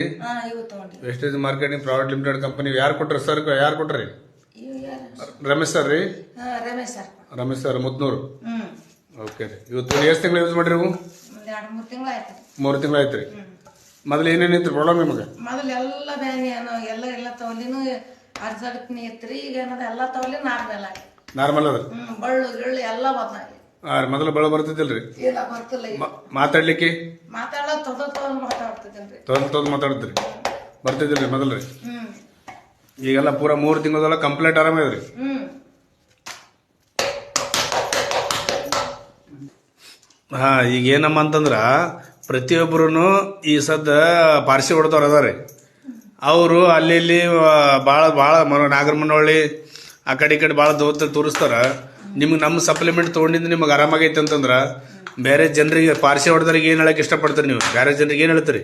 ಇವು ತಗೊಂಡಿ wastage marketing private limited company ಯಾರು ಕೊಟ್ರಿ ಸರ್? ಯಾರು ಕೊಟ್ರಿ? ಇವು ಯಾರು? ರಮೇಶ್ ಸರ್ ರೀ. Ramesh sir. Ramesh sir Mutnur. Okay ರೀ. ಇವತ್ತು ಎಷ್ಟು ತಿಂಗಳು ಯೂಸ್ ಮಾಡ್ರಿ ನೀವು? ಒಂದು 2-3 ತಿಂಗಳು ಆಯ್ತು. 3 ತಿಂಗಳು ಆಯ್ತು ರೀ. ಮೊದಲು ಏನೇನಿತ್ತು ಪ್ರಾಬ್ಲಮ್ ನಿಮಗೆ? ಮೊದಲು ಎಲ್ಲ ಬ್ಯಾನಿ ಎಲ್ಲ ತವಲಿನೂ ಅರ್ಜಡ್ತೀನಿ ಇತ್ರಿ. ಈಗ ಏನದ ಎಲ್ಲ ತವಲಿ ನಾರ್ಮಲ್ ಆಗಿ ನಾರ್ಮಲ್ ಅದ. ಬಳ್ಳು ಗಿಳ್ಳು ಎಲ್ಲ ಬದಲಾಗಿ. ಮೊದಲು ಬಳ ಬರ್ತಿದ್ದಿಲ್ರಿ? ಇಲ್ಲ ಬರ್ತಿಲ್ಲ. ಮಾತಾಡ್ಲಿಕ್ಕೆ ಮಾತಾಡೋದು ತೊಗೊಂಡು ಮಾತಾಡ್ತಿದ್ದೇನ್ರಿ. ತೊಗೊಂಡು ಮಾತಾಡ್ತೀರಿ? ಬರ್ತಿದ್ದಿಲ್ರಿ ಮೊದಲು ರೀ? ಈಗೆಲ್ಲ ಪೂರ 3 ತಿಂಗಳದೆಲ್ಲ ಕಂಪ್ಲೀಟ್ ಆರಾಮಿದ್ರಿ? ಹಾ, ಈಗ ಏನಮ್ಮ ಅಂತಂದ್ರ ಪ್ರತಿಯೊಬ್ಬರು ಈ ಸದ್ದ ಪಾರ್ಸಿ ಹೊಡೆದವ್ರು ಅದಾರಿ. ಅವರು ಅಲ್ಲಿ ಇಲ್ಲಿ ಭಾಳ ನಾಗರಮನಹಳ್ಳಿ ಆ ಕಡೆ ಈ ಕಡೆ ಭಾಳ ತೋರಿಸ್ತಾರ. ನಿಮ್ಗೆ ನಮ್ಮ ಸಪ್ಲಿಮೆಂಟ್ ತೊಗೊಂಡಿದ್ದು ನಿಮಗೆ ಆರಾಮಾಗೈತೆ ಅಂತಂದ್ರ ಬೇರೆ ಜನರಿಗೆ ಪಾರ್ಸಿ ಹೊಡೆದವ್ರಿಗೆ ಏನು ಹೇಳಕ್ ಇಷ್ಟಪಡ್ತೀರಿ ನೀವು? ಬೇರೆ ಜನರಿಗೆ ಏನು ಹೇಳ್ತೀರಿ?